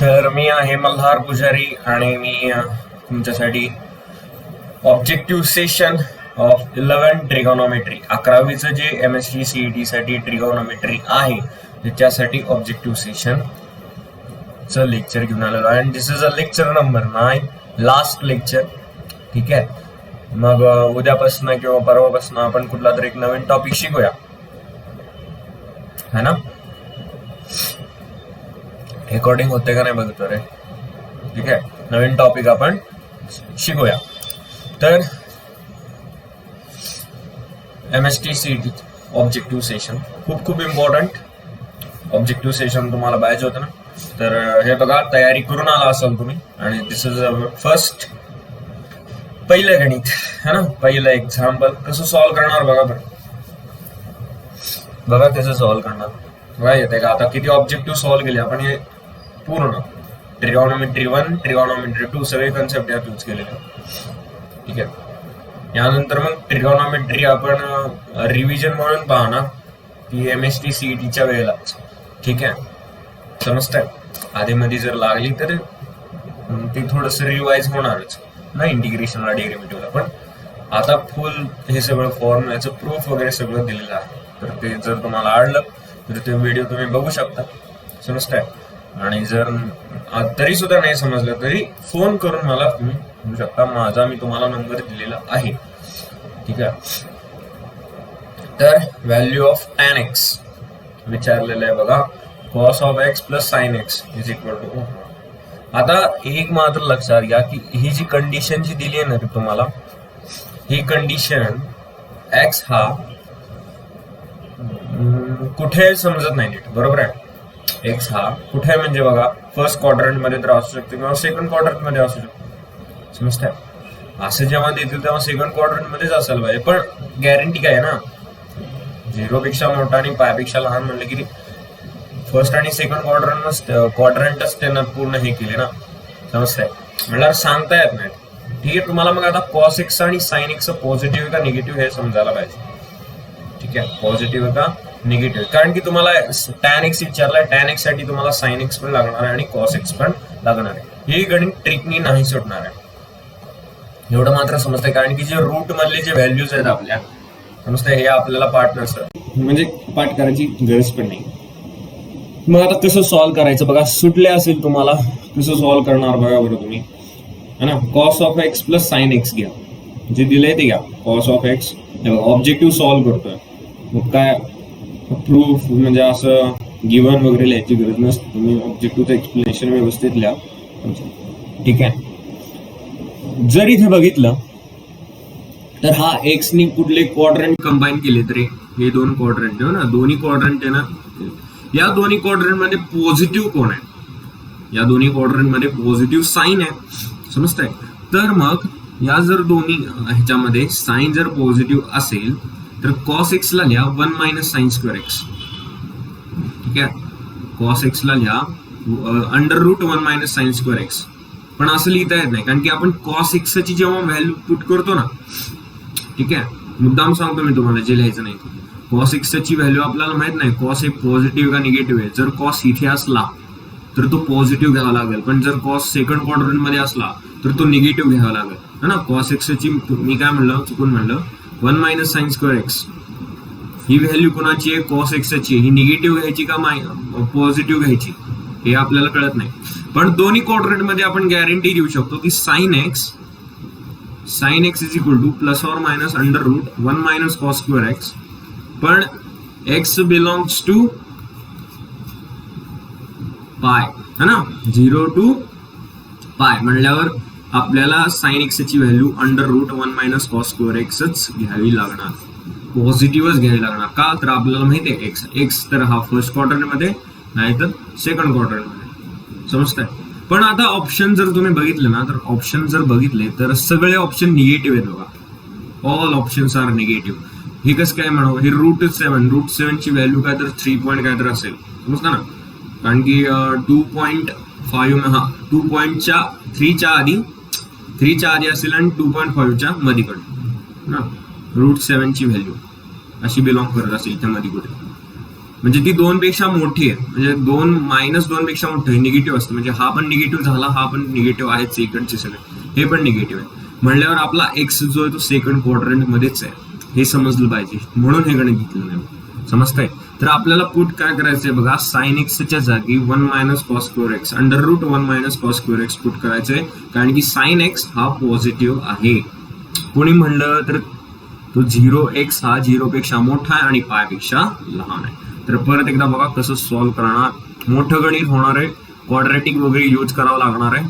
तर मी आहे मल्हार पुजारी आणि मी तुमच्यासाठी ऑब्जेक्टिव्ह सेशन ऑफ 11 ट्रिगोनॉमेट्री 11वीचं जे MSc CET साठी ट्रिगोनॉमेट्री आहे त्याच्यासाठी ऑब्जेक्टिव्ह सेशन चं लेक्चर घेऊन आलेलो आहे. And this is a lecture number 9, last lecture. ठीक आहे, मग उद्यापासून किंवा परवापासून आपण कुठला तरी एक नवीन टॉपिक शिकूया, है ना. रेकॉर्डिंग होते का नाही बघतो रे. ठीक आहे, नवीन टॉपिक आपण शिकूया. तर MSc CET ऑब्जेक्टिव्ह सेशन खूप खूप इम्पॉर्टंट ऑब्जेक्टिव्ह सेशन तुम्हाला पाहिजे होतं ना. तर हे बघा, तयारी करून आला असाल तुम्ही. आणि दिस इज फर्स्ट पहिलं गणित, है ना. पहिलं एक्झाम्पल कसं सॉल्व्ह करणार बघा. बघा कसं सॉल्व्ह करणार बघा. येते का आता किती ऑब्जेक्टिव्ह सॉल्व्ह केले आपण. हे पूर्ण ट्रिगोनॉमेट्री 1 ट्रिगोनॉमेट्री 2 सगळे कन्सेप्ट यात यूज केलेले. ठीक आहे, यानंतर मग ट्रिगोनॉमेट्री आपण रिव्हिजन म्हणून पाहणार की MSc CETच्या वेळेलाच. ठीक आहे, समजतंय. आधी मध्ये जर लागली तर ते थोडस रिवाइज होणारच ना इंटिग्रेशनला डेरिव्हेटिव्हला. पण आता फुल हे सगळं फॉर्म्युलाचं प्रूफ वगैरे सगळं दिलेलं आहे. तर ते जर तुम्हाला आवडलं तर ते व्हिडिओ तुम्ही बघू शकता, समजताय. आणि जर तरी सुद्धा नाही समजलं तरी फोन करून मला तुम्ही म्हणू शकता. मी तुम्हाला नंबर दिलेला आहे. ठीक आहे, तर व्हॅल्यू ऑफ tan x विचारलेलं आहे बघा. cos of x plus sin x is equal to. आता एक मात्र लक्षात घ्या की ही जी कंडिशन जी दिली आहे ना तुम्हाला, ही कंडिशन x हा कुठे समजत नाही नीट, बरोबर आहे. एक्स हा कुठे म्हणजे बघा, फर्स्ट क्वाड्रंट मध्ये तर असू शकते किंवा सेकंड क्वाड्रंट मध्ये असू शकतो, समजतंय. असं जेव्हा देतील तेव्हा सेकंड क्वाड्रंट मध्येच असायला पाहिजे. पण गॅरंटी काय ना, 0 पेक्षा मोठा आणि पायापेक्षा लहान म्हणलं की फर्स्ट आणि सेकंड क्वाड्रंटच त्यांना पूर्ण हे केले ना, समजतंय. म्हटल्यावर सांगता येत नाही. ठीक आहे, तुम्हाला मग आता cos x आणि sin x पॉझिटिव्ह का निगेटिव्ह हे समजायला पाहिजे. ठीक आहे, पॉझिटिव्ह का निगेटिव्ह. कारण की तुम्हाला tan x विचारलाय, tan x साठी तुम्हाला sin x पण लागणार आहे आणि cos x पण लागणार आहे. हे गणित ट्रिकनी नाही सुटणार आहे, एवढं मात्र समजतंय. कारण की जे रूट मधले जे व्हॅल्यूज आहेत आपल्या, समजतंय, हे आपल्याला पाठ नसतं, म्हणजे पाठ करायची गरज पण नाही. मग आता कसं सॉल्व्ह करायचं बघा. सुटले असेल तुम्हाला कसं सॉल्व्ह करणार बघा बरं तुम्ही, है ना. cos of x plus sin x घ्या, जे दिलंय ते घ्या. cos of x objective solve करतोय. मग काय प्रूफ म्हणजे असं गिव्हन वगैरे लिहायची गरज नसते. तुम्ही ऑब्जेक्टिव्हचं एक्सप्लेनेशन व्यवस्थित लिहा. ठीक आहे, जर इथे बघितलं तर हा एक्स नी कुठले क्वाड्रंट कंबाईन केले तर हे 2 क्वाड्रंट आहे ना, दोन्ही क्वाड्रंट आहे ना. या दोन्ही क्वाड्रंट मध्ये पॉझिटिव्ह कोण आहे? या दोन्ही क्वाड्रंट मध्ये पॉझिटिव्ह साइन आहे, समजतंय. तर मग या जर दोन्ही ह्याच्यामध्ये साइन जर पॉझिटिव्ह असेल तर cos x ला लिहा 1 मायनस साइन स्क्वेअर x. ठीक आहे, cos x ला लिहा √1 मायनस साइन स्क्वेअर x. पण असं लिहिता येत नाही कारण की आपण cos x ची जेव्हा व्हॅल्यू पुट करतो ना, ठीक आहे, मुद्दाम सांगतो मी तुम्हाला, जे लिहायचं नाही. cos x ची व्हॅल्यू आपल्याला माहित नाही cos हे पॉझिटिव्ह का निगेटिव्ह आहे. जर cos इथे असला तर तो पॉझिटिव्ह घ्यावा लागेल, पण जर cos सेकंड क्वाड्रंट मध्ये असला तर तो निगेटिव्ह घ्यावा लागेल, है ना. cos x ची मी काय म्हणलं, चुकून म्हणलं 1 मायनस साइन स्क्वेअर x. ही व्हॅल्यू कोणाची आहे? cos x ची. ही निगेटिव्ह घ्यायची का पॉझिटिव्ह घ्यायची हे आपल्याला कळत नाही. पण दोन्ही क्वाड्रंट मध्ये आपण गॅरंटी देऊ शकतो की sin x is equal two plus or minus √1 minus cos square x. पण x बिलॉंग्स टू पाय, है ना, 0 टू पाय म्हणल्यावर आपल्याला sin x ची value √1 minus cos square x घ्यावी लागणार, पॉझिटिव्हच घ्यावी लागणार. का तर आपल्याला माहिती आहे एक्स तर हा फर्स्ट क्वाड्रंट मध्ये नाही तर सेकंड क्वाड्रंट मध्ये, समजतंय. पण आता ऑप्शन जर तुम्ही बघितले ना, तर ऑप्शन जर बघितले तर सगळे ऑप्शन निगेटिव्ह आहेत बघा. All options are negative. हे कसं काय म्हणावं, हे √7 ची व्हॅल्यू काय तर 3 पॉईंट काय तर असेल, समजतं ना. कारण की 2.5 हा 2.3च्या आधी असेल आणि 2.5च्या मध्ये ना. √7 ची व्हॅल्यू अशी बिलॉंग करत असेल त्या मध्ये कुठे. म्हणजे ती 2 पेक्षा मोठी आहे, म्हणजे 2 -2 पेक्षा मोठी आहे, निगेटिव्ह असतं. म्हणजे हा पण निगेटिव्ह झाला, हा पण निगेटिव्ह आहे, सेकंडचे सगळे हे पण निगेटिव्ह आहे. म्हणल्यावर आपला एक्स जो आहे तो सेकंड क्वाड्रंट मध्येच आहे, हे समजलं पाहिजे. म्हणून हे गणित घेतलं नाही. समजतंय? तर आपल्याला पुट काय करायचंय बघा, साइन एक्सच्या जागी 1 - cos square x √1 - cos square x put करायचंय, कारण की साइन एक्स हा पॉझिटिव्ह आहे. कोणी म्हणलं तर तो 0x हा 0 पेक्षा मोठा आहे आणि पाय पेक्षा लहान आहे. तर परत एकदा बघा कसं सॉल्व्ह करणार. मोठं गणित होणार आहे, क्वाड्रॅटिक वगैरे यूज करावं लागणार आहे.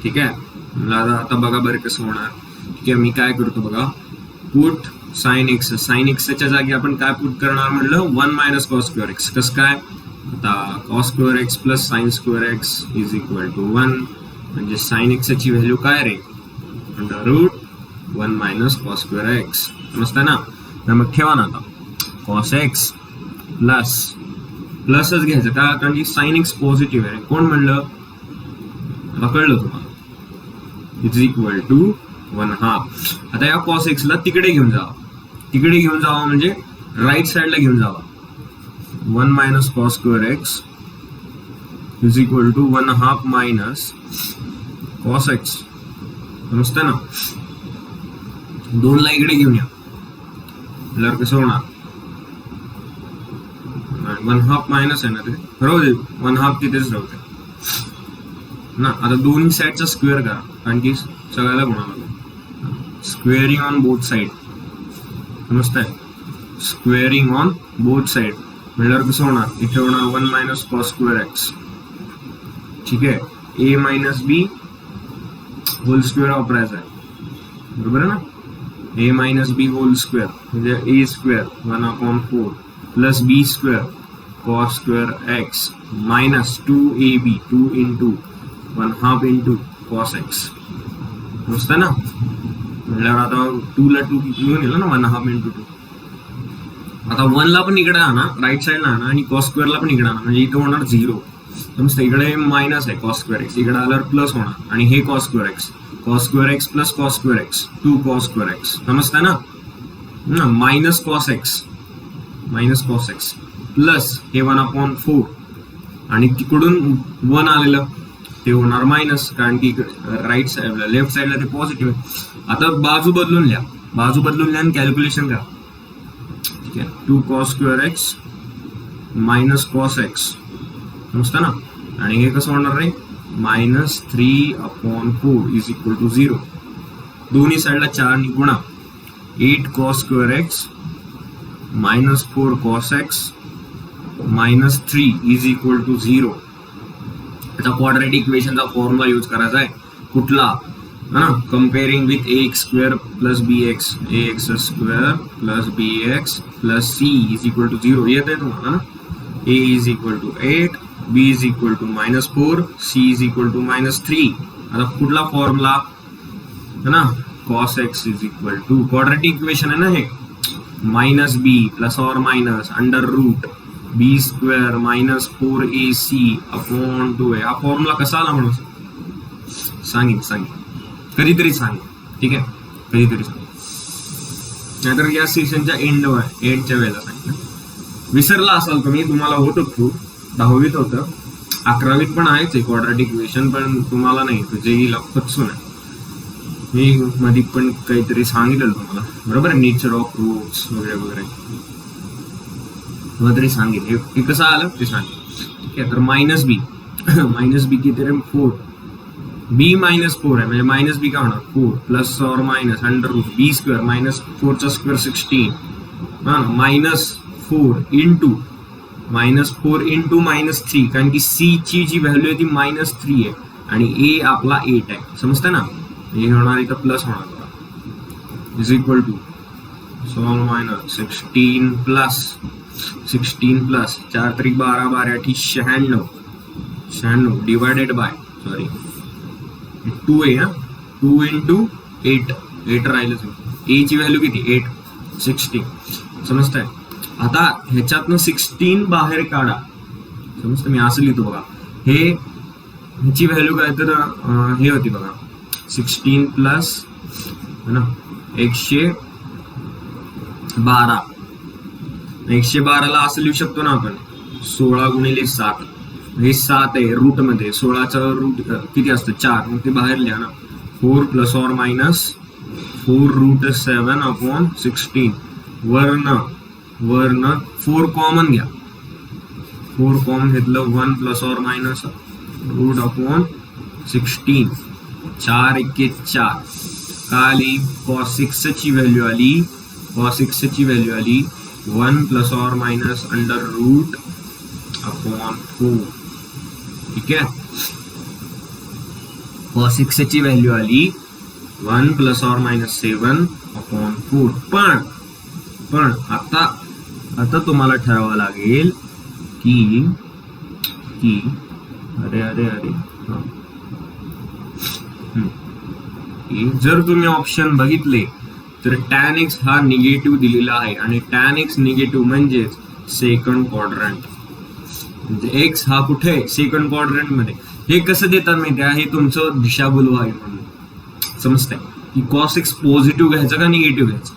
ठीक आहे, आता बघा बरं कसं होणार. ठीक आहे, मी काय करतो बघा, पुट साइन एक्सच्या जागी आपण काय पुट करणार म्हणलं, 1 - cos स्क्वेअर एक्स. कसं काय, आता cos square X plus sine square X is equal to 1, म्हणजे साइन एक्सची व्हॅल्यू काय रे, √1 - cos स्क्वेअर एक्स. समजतं ना? तर मग ठेवा ना आता cos एक्स प्लसच घ्यायचं का, कारण की साइन एक्स पॉझिटिव्ह आहे. कोण म्हणलं, आता कळलं तुम्हाला, इज इक्वल टू 1/2. आता या cos एक्सला तिकडे घेऊन जावा म्हणजे राईट साइडला घेऊन जावा. 1 - cos square X is equal to 1/2 - cos X. समजतं ना? 2 ला इकडे घेऊन या, कसं होणार, 1/2 मायनस आहे ना, ते राहू दे, 1/2 तिथेच राहू दे ना. आता दोन्ही साईडचा स्क्वेअर करा, कारण की सगळ्याला गुणाला स्क्वेअरिंग ऑन बोथ साइड. समजतंय? स्क्वेअरिंग ऑन बोथ साइड म्हणल्यावर कसं होणार, इथे होणार 1 - cos स्क्वेअर एक्स. ठीक आहे, a - b होल स्क्वेअर वापरायचा आहे, बरोबर आहे ना. a - b होल स्क्वेअर म्हणजे a square 1/4 plus b square cos square x minus 2ab 2 × 1/2 × cos X. समजतं ना? म्हणल्यावर आता 2 ला 2 घेऊन येईल ना, 1/2 × 2. आता 1 ला पण इकडे आणा, राईट साईडला आणा, आणि cos स्क्वेअरला पण इकडे आणा, म्हणजे इथं होणार 0. समजतं? इकडे मायनस आहे cos स्क्वेअर एक्स, इकडे आल्यावर प्लस होणार, आणि हे cos square X plus cos square x 2 cos square x. समजतं ना? मायनस cos एक्स प्लस हे 1/4, आणि तिकडून 1 आलेलं ते होणार मायनस, कारण की राईट साईडला लेफ्ट साईडला ते पॉझिटिव्ह आहे. आता बाजू बदलून लिहा आणि कॅल्क्युलेशन करा. ठीक आहे, 2 cos square x minus cos X. समजतं ना? आणि हे कसं होणार रे, -3/4 इज इक्वल टू 0. दोन्ही साईडला 4 गुणा, 8 cos square X -4 cos X -3 is equal to 0. आता क्वाड्रॅटिक इक्वेशनचा फॉर्म्युला यूज करायचा आहे, कुठला, है ना, comparing with ax² + bx, ax² + bx + c is equal to 0. येत आहे तुम्हाला ना. a is equal to 8, b is equal to -4, c is equal to -3. आता कुठला फॉर्म्युला, है ना, cos x is equal to, quadratic equation आहे ना हे, -b ± √b² -4ac/2a. हा फॉर्म्युला कसा आला म्हणून सांगेन कधीतरी सांगेन. ठीक आहे, कधीतरी सांगेन, नाहीतर या सेशनच्या एंडच्या वेळेला सांगितलं. विसरला असाल तुम्ही, तुम्हाला होतं खूप, 10वीत होतं, 11वीत पण आहेच आहे क्वाड्रॅटिक इक्वेशन, पण तुम्हाला नाही, तुझे ही लक्षून आहे. मी मध्ये पण काहीतरी सांगितलं तुम्हाला, बरोबर आहे, नेचर ऑफ रूट्स वगैरे वगैरे, तुम्हाला तरी सांगितलं. हे कसं आलं ते सांगितलं. ठीक आहे, तर -b किती रे, 4, b -4 आहे, म्हणजे -b काय होणार, 4 प्लस और मायनस √b² -4 चा स्क्वेअर 16, -4 × -3, कारण की c ची जी व्हॅल्यू आहे ती -3 आहे, आणि a आपला 8 आहे. समजतं ना? हे होणार इथं प्लस होणार, is equal to 16 plus 4 × 12 12 96 divided by 2a, 2 × 8 राहिलं. a ची व्हॅल्यू किती, 8, 16. समजतंय? आता ह्याच्यातनं 16 बाहेर काढा. समजतं? मी असं लिहितो बघा, ह्याची व्हॅल्यू काय तर हे होती बघा, 16 प्लस, है ना, 12. 112ला असं लिहू शकतो ना आपण 16 गुणिले 7. हे 7 आहे रूट मध्ये, 16चा रूट किती असतं 4, मग ते बाहेर लिहा ना 4 plus or minus 4 root 7 upon 16. वर्ण 4 कॉमन घ्या, 4 कॉमन घेतलं 1 plus or minus root upon 16. 4 एके 4 का आली cos x ची व्हॅल्यू आली, cos x ची व्हॅल्यू आली 1 plus or minus under root upon 4. ठीक आहे, cos x ची व्हॅल्यू आली 1 प्लस ऑर मायनस 7 अपॉन 4. पण आता तुम्हाला ठरवावं लागेल की अरे जर तुम्ही ऑप्शन बघितले तर tan x हा निगेटिव्ह दिलेला आहे आणि tan x निगेटिव्ह म्हणजेच सेकंड क्वाड्रंट. म्हणजे x हा कुठे आहे सेकंड क्वाड्रंट मध्ये. हे कसं देतात माहिती आहे, हे तुमचं दिशाभूल आहे म्हणून समजतंय की cos x पॉझिटिव्ह घ्यायचं का निगेटिव्ह घ्यायचं.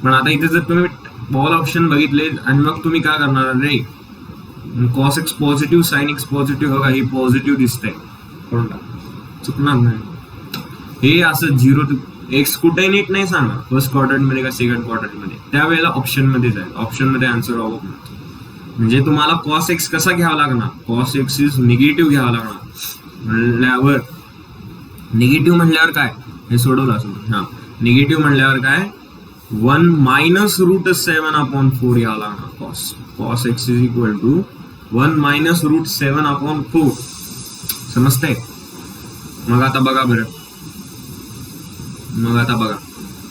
पण आता इथे जर तुम्ही ऑल ऑप्शन बघितले आणि मग तुम्ही काय करणार, रे cos x positive sin x positive बघा, हे पॉझिटिव्ह दिसतंय करून टाक, चुकणार नाही. हे असं 0 टू x कुठे नीट नाही सांगा फर्स्ट क्वाड्रंट मध्ये का सेकंड क्वाड्रंट मध्ये, त्यावेळेला ऑप्शन मध्ये जाईल, ऑप्शन मध्ये आन्सर ऑफ. म्हणजे तुम्हाला cos x कसा घ्यावा लागणार, cos x इज निगेटिव्ह घ्यावा लागणार. म्हणल्यावर निगेटिव्ह म्हणल्यावर काय, हे सोडवलं असं हा, निगेटिव्ह म्हणल्यावर काय 1 मायनस रूट 7 अपॉन 4 घ्यावा लागणार. cos x is equal to 1 minus root 7 upon 4. समजतंय. मग आता बघा बरं,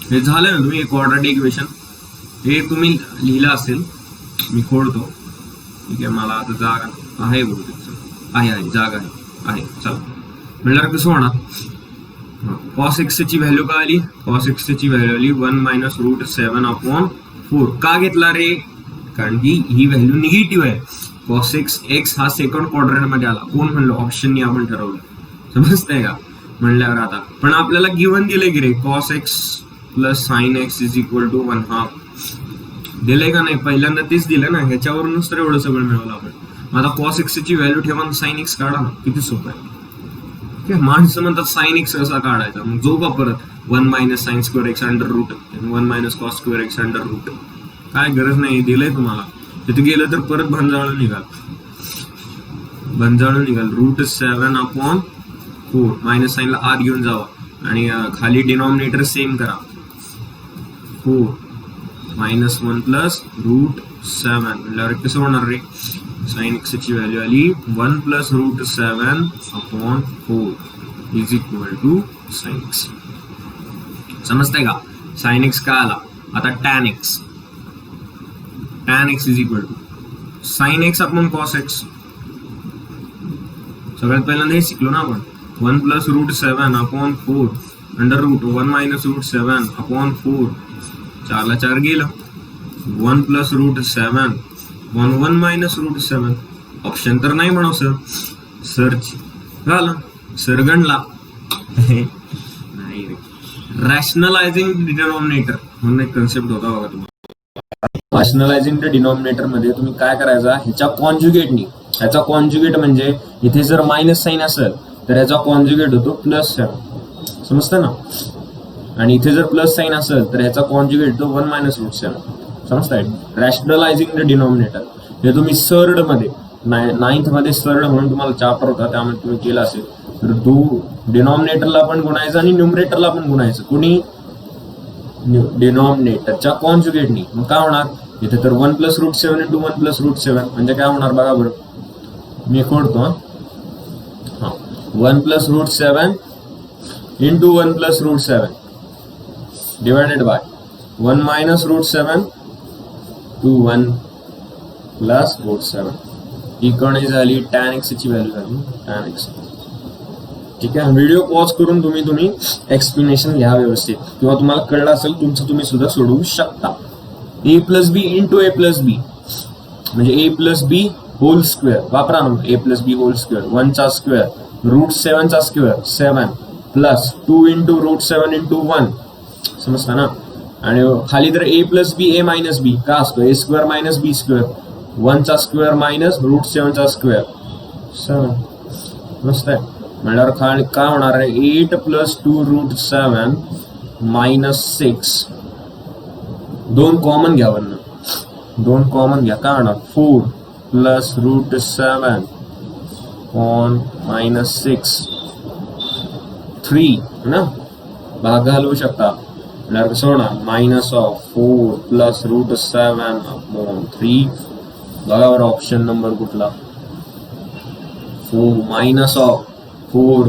हे झालं ना, तुम्ही क्वाड्रॅटिक इक्वेशन हे तुम्ही लिहिलं असेल, मी खोडतो. ठीक आहे, मला आता जागा आहे बहुतेक, आहे जागा आहे चला. म्हणल्यावर कसं होणार, cos x ची व्हॅल्यू काय आली, cos x ची व्हॅल्यू आली 1 मायनस रूट 7 अपॉन 4. का घेतला रे, कारण की ही व्हॅल्यू निगेटिव्ह आहे. cos x हा सेकंड क्वाड्रंट मध्ये आला, कोण म्हणलं, ऑप्शननी आपण ठरवलं. समजतंय का. म्हणल्यावर आता पण आपल्याला गिव्हन दिले की रे cos x plus sin x is equal to 1/2 दिले का नाही, पहिल्यांदा तेच दिलं ना, ह्याच्यावरूनच तर एवढं सगळं मिळवलं आपण. आता cos x ची व्हॅल्यू ठेवा, sin x काढा ना, किती सोपं आहे. माणसं म्हणतात sin x कसा काढायचा, मग जो का परत 1 minus sin square x under root 1 minus cos square x under root. काय गरज नाही, दिलंय तुम्हाला. तिथे गेलं तर परत भंजाळून निघाल रूट 7 अपॉन 4. मायनस साईनला आत घेऊन जावा आणि खाली डिनॉमिनेटर सेम करा. 4 मायनस 1 प्लस रूट 7 म्हणल्यावर कसं होणार रे, साइन एक्स ची व्हॅल्यू आली 1 plus root 7 upon 4 is equal to sine X. समजतंय का. साइन एक्स का आला. आता tan X is equal to sine X upon cos X. सगळ्यात पहिल्यांदा हे शिकलो ना आपण. 1 plus root 7 upon 4 under root 1 minus root 7 upon 4. 4 ला 4 गेलं. 1 plus root 7 1 minus root 7. Option तर नाही म्हणू सर. सर्च झालं. सरगणला नाही रे. रॅशनलायझिंग डिनॉमिनेटर म्हणून एक कन्सेप्ट होता बघा तुम्हाला. रॅशनलायझिंग द डिनॉमिनेटर मध्ये तुम्ही काय करायचा, ह्याच्या कॉन्जुगेटनी. ह्याचा कॉन्जुगेट म्हणजे इथे जर मायनस साइन असेल तर ह्याचा कॉन्जुगेट होतो प्लस 7. समजतं ना. आणि इथे जर प्लस साइन असेल तर ह्याचा कॉन्जुगेट होतो 1 मायनस रूट 7. समजताय. रॅशनलायझिंग द डिनॉमिनेटर हे तुम्ही सर्ड मध्ये 9th मध्ये सर्ड म्हणून तुम्हाला चॅप्टर होता त्यामध्ये तुम्ही केलं असेल तर डिनॉमिनेटरला पण गुणायचं आणि न्यूमरेटरला पण गुणायचं. कुणी डिनॉमिनेटरच्या कॉन्जुगेटनी. मग काय होणार इथे तर 1 plus root 7 into 1 plus root 7 म्हणजे काय होणार बघा बरं. मी खोडतो. हा 1 plus root 7 into 1 plus root 7 divided by 1 minus root 7 to 1 plus root 7. ही कोणी झाली टॅन एक्स ची व्हॅल्यू झाली टॅन एक्स. ठीक आहे. व्हिडिओ पॉज करून तुम्ही एक्सप्लेनेशन लिहा व्यवस्थित, किंवा तुम्हाला कळलं असेल तुमचं तुम्ही सुद्धा सोडवू शकता. A plus B into A plus B म्हणजे A plus B whole square वापरा ना. A plus B whole square 1 चा स्क्वेअर रूट 7 चा square 7 plus 2 into root 7 into 1. समजता ना. आणि खाली तर ए प्लस बी ए मायनस बी का असतो, ए स्क्वेअर मायनस बी स्क्वेअर, 1 चा स्क्वेअर मायनस √7 चा स्क्वेअर 7. मस्त आहे. म्हणल्यावर खाली काय होणार आहे, 8 + 2√7 - 6. 2 कॉमन घ्या, वरनं 2 कॉमन घ्या, काय होणार 4 + √7 on -6 3 ना, भाग घालवू शकता. म्हणल्यावर कसं होणार, -4 + √7/3. बघा बरं ऑप्शन नंबर कुठला, 4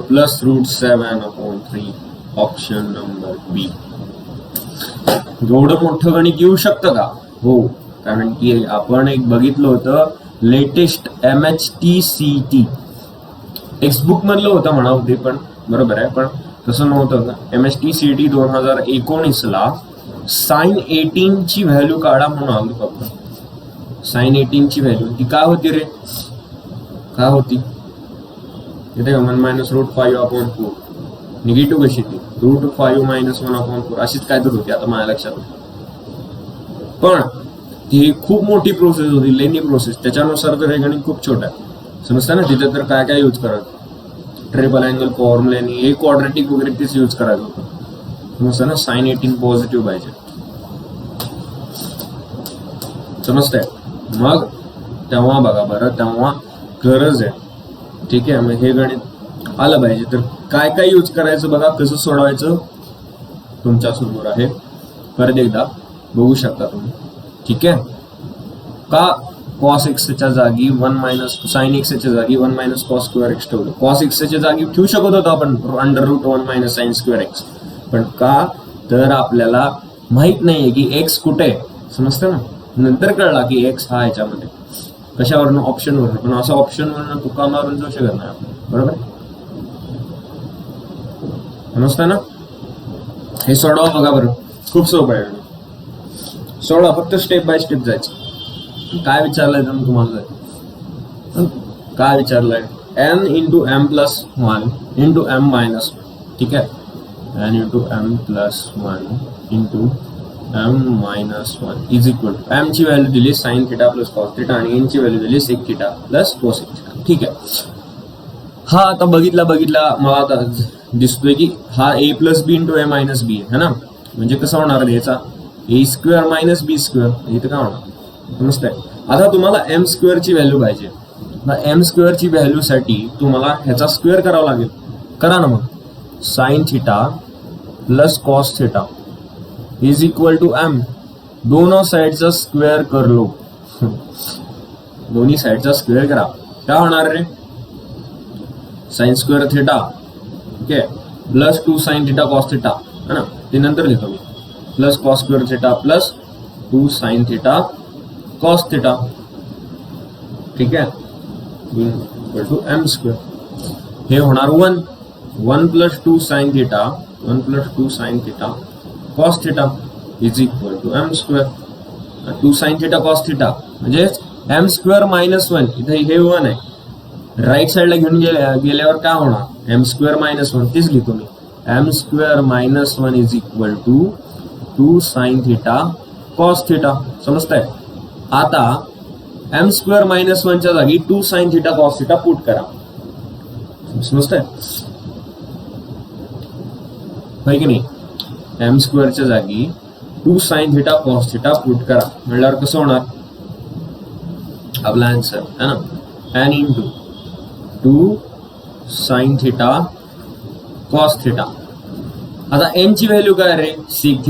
+ √7/3, ऑप्शन नंबर बी. एवढं मोठं गणित येऊ शकतं का? हो, कारण की आपण एक बघितलं होतं लेटेस्ट MHTCT टेक्स्टबुक मधलं होतं म्हणा होते, पण बरोबर आहे, पण तसं नव्हतं का. MHTCT 2019ला sin 18 ची व्हॅल्यू काढा म्हणून आलो फक्त. sin 18 ची व्हॅल्यू ती काय होती रे, काय होती इथे, 1 - √5/4. निगेटिव्ह कशी ती, √5 - 1/4 अशीच काय तर होती, आता माझ्या लक्षात. पण ती खूप मोठी प्रोसेस होती, लेनी प्रोसेस. त्याच्यानुसार तर हे गणित खूप छोटं आहे, समजतं ना. तिथे तर काय काय यूज करायचं, ट्रिपल अँगल फॉर्म्युलेनी हे क्वाड्रेटिक वगैरे तेच यूज करायचं होतं, समजतं ना. sin 18 पॉझिटिव्ह पाहिजे, समजतंय. मग तेव्हा बघा बरं, तेव्हा गरज आहे, ठीक आहे. मग हे गणित आलं पाहिजे, तर काय काय यूज करायचं बघा, कसं सोडवायचं तुमच्या समोर आहे. परत एकदा बघू शकता तुम्ही, ठीक आहे. का cos x च्या जागी 1 - sin x च्या जागी 1 - cos square x ठेवलं. cos x च्या जागी ठेवू शकत होतो आपण √1 - sin square x, पण का तर आपल्याला माहित नाहीये की x कुठे आहे, समजतं ना. नंतर कळला की x हा ह्याच्यामध्ये, कशावरनं, ऑप्शनवरनं. पण असं ऑप्शनवरनं तुका मारून जाऊ शकत नाही आपण, बरोबर, समजतं ना. हे सोडवा बघा बरं, खूप सोपं आहे. सोडवा, फक्त स्टेप बाय स्टेप जायचं. काय विचारलंय तुम्हाला, काय विचारलंय, n × m + 1 × m - 1, ठीक आहे. n × m + 1 × m - 1 is equal to, m ची व्हॅल्यू दिली sin θ + cos θ आणि n ची व्हॅल्यू दिली sec θ + cos θ, ठीक आहे. हा आता बघितला मला आता दिसतोय की हा a + b × a - b आहे ना. म्हणजे कसं होणार याचा, a² - b², इथं काय होणार, समजतंय. आता तुम्हाला m² ची व्हॅल्यू पाहिजे. m² ची व्हॅल्यू साठी तुम्हाला ह्याचा स्क्वेअर करावा लागेल. करा ना मग, sin θ + cos θ is equal to m. दोनों साइडचा स्क्वेअर कर लो, दोन्ही साइडचा स्क्वेअर करा. काय होणार रे, sin² θ, ठीक आहे, + 2 sin θ cos θ है ना, ते नंतर लिहितो मी, + cos² θ + 2 sin θ cos θ, ठीक आहे, इक्वल टू m². हे होणार 1 + 2 sin θ, 1 + 2 sin θ cos θ is equal to m². 2 sin θ cos θ म्हणजे m² - 1. इथे हे 1 आहे, राईट साइडला घेऊन गेल्यावर काय होणार, m² - 1 तेच लिहितो मी, m² - 1 is equal to 2 sin θ cos θ, समजतंय. आता m² - 1 च्या जागी 2 sin θ cos θ पुट करा, समजतंय की नाही. m² च्या जागी 2 sin θ cos θ पुट करा, म्हणल्यावर कसं होणार आपला आन्सर है ना, n × 2 sin θ cos θ. आता n ची व्हॅल्यू काय रे, sec θ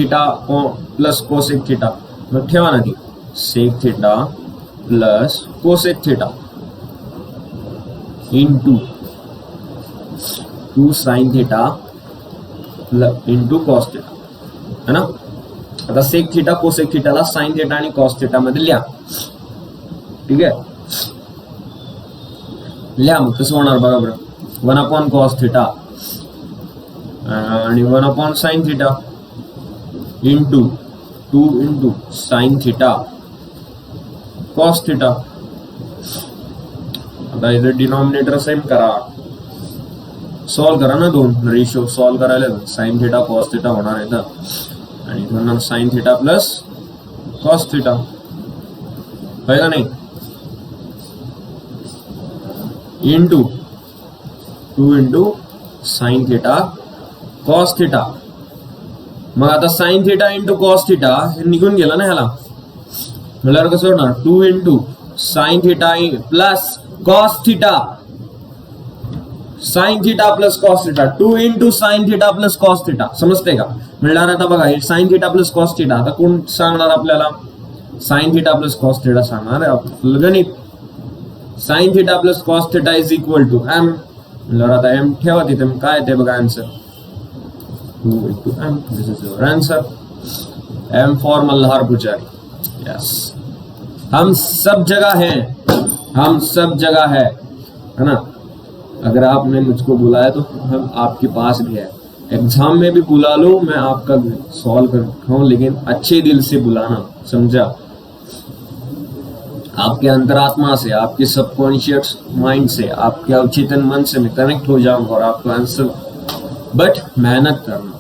+ cosec θ. मग ठेवा ना ती, sec θ + cosec θ × 2 sin θ × cos θ है ना. आता sec θ cosec θ ला sin θ आणि cos θ मध्ये लिहा, ठीक आहे. लिहा मग कसं होणार बघा बरं, 1 cos θ आणि 1 sin θ × 2 × sin θ cos θ. आता इथे डिनॉमिनेटर सेम करा, सॉल्व करा ना, दोन रेशिओ सॉल्व करायला sin θ cos θ होणार आहे. तर आणि इथं sign theta plus cos theta, होय का नाही, into 2 into sine theta cos theta. मग आता sine theta into cos theta हे निघून गेलं ना ह्याला, म्हणल्यावर कसं होणार 2 into sine theta plus cos theta, sign theta plus cos theta, 2 into sine theta plus cos theta. समजते का? म्हणणार आता बघा हे sign theta plus cos theta, आता कोण सांगणार आपल्याला? Sign theta plus cos theta सांगणार आहे आपलं गणित. Sine theta plus cos theta is equal to M. म्हणल्यावर आता एम ठेवा तिथे, काय ते बघा answer 2 into m. This is your answer. M for Malhar Pujari. Yes. हम सब जगह हैं, हम सब जगह है ना. अगर आपने मुझको बुलाया तो हम आपके पास भी है. एग्जाम में भी बुला लो, मैं आपका सॉल्व कर रहा हूँ, लेकिन अच्छे दिल से बुलाना, समझा? आपके अंतरात्मा से, आपके सबकॉन्शियस माइंड से, आपके अवचेतन मन से मैं कनेक्ट हो जाऊंगा और आपको आंसर, बट मेहनत करना.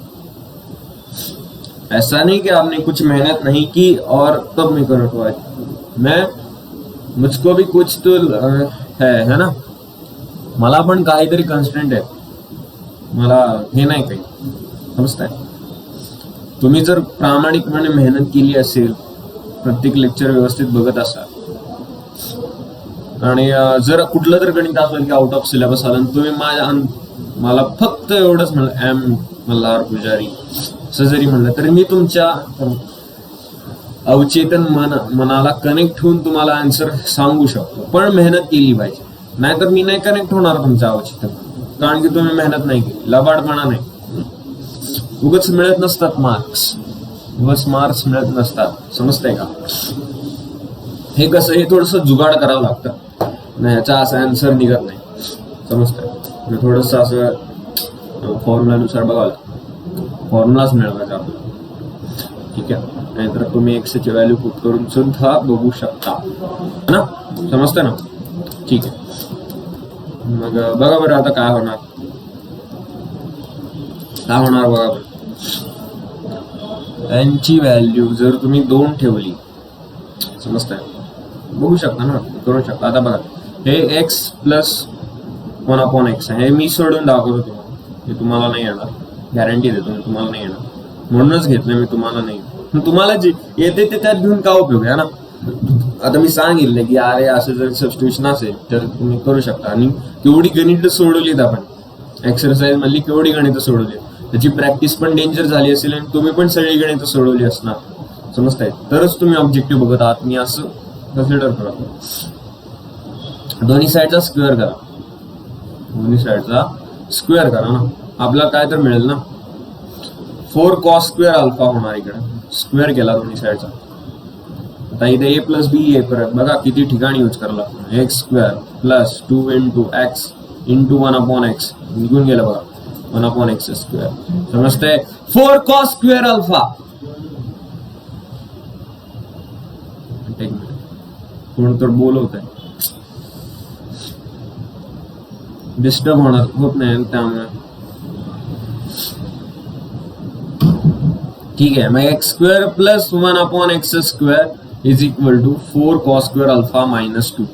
ऐसा नहीं कि आपने कुछ मेहनत नहीं की और तब मैं कनेक्ट हुआ. मैं मुझको भी कुछ तो है ना, मला पण काहीतरी कन्स्टंट आहे, मला हे नाही काही, समजताय? तुम्ही जर प्रामाणिकपणे मेहनत केली असेल, प्रत्येक लेक्चर व्यवस्थित बघत असाल आणि जर कुठलं तर गणित असेल की आउट ऑफ सिलेबस आलं, तुम्ही मला फक्त एवढंच म्हणलं एम मल्हार पुजारी असं जरी म्हणलं, तरी मी तुमच्या अवचेतन मनाला कनेक्ट होऊन तुम्हाला आन्सर सांगू शकतो. पण मेहनत केली पाहिजे, नाहीतर मी नाही कनेक्ट होणार तुमच्या अवचेतन, कारण की तुम्ही मेहनत नाही केली, लबाडपणा नाही. उगाच मिळत नसतात मार्क्स, उगाच मार्क्स मिळत नसतात, समजतंय का? हे कसं, हे थोडस जुगाड करावं लागतं, नाही ह्याचा असं आन्सर निघत नाही, समजतंय? थोडस असं फॉर्म्युलानुसार बघावं लागतं, फॉर्म्युलाच मिळवायचा आपल्याला, ठीक आहे? नाहीतर तुम्ही एक्सची व्हॅल्यू पुट करून सुद्धा बघू शकता ना, समजतं ना? ठीक आहे. मग बघा बरं आता काय होणार, बघा बरं. यांची व्हॅल्यू जर तुम्ही 2 ठेवली, समजतंय? बघू शकता ना, करू शकता. आता बघा हे x प्लस 1/x आहे, हे मी सोडून दाखवतो तुम्हाला, हे तुम्हाला नाही येणार, गॅरंटी देतो मी, तुम्हाला नाही येणार, म्हणूनच घेतलं मी, तुम्हाला नाही. तुम्हाला जे येते ते त्यात घेऊन काय उपयोग आहे ना. आता मी सांगितलं की अरे असं जर सबस्टिट्यूशन असेल तर तुम्ही करू शकता. आणि केवढी गणित सोडवलीत आपण एक्सरसाइज मधली, केवढी गणित सोडवली, त्याची प्रॅक्टिस पण डेंजर झाली असेल आणि तुम्ही पण सगळी गणित सोडवली असणार, समजताय? तरच तुम्ही ऑब्जेक्टिव्ह बघत आहात, मी असं कन्सिडर करतो. दोन्ही साईडचा स्क्वेअर करा, दोन्ही साईडचा स्क्वेअर करा ना, आपल्याला काय तर मिळेल ना, 4 cos स्क्वेअर अल्फा होणार. इकडे स्क्वेअर केला दोन्ही साईडचा. आता इथे a प्लस बी ए परत बघा किती ठिकाणी यूज करायला लागतो. X square plus 2 into x into 1/x निघून गेलं बघा, 1/x स्क्वेअर, समजते? 4 cos स्क्वेअर अल्फा. कोण तर बोलवत आहे, डिस्टर्ब होत नाही त्यामुळे, ठीक आहे? मग X square plus 1/x square is equal to 4 cos square alpha minus 2.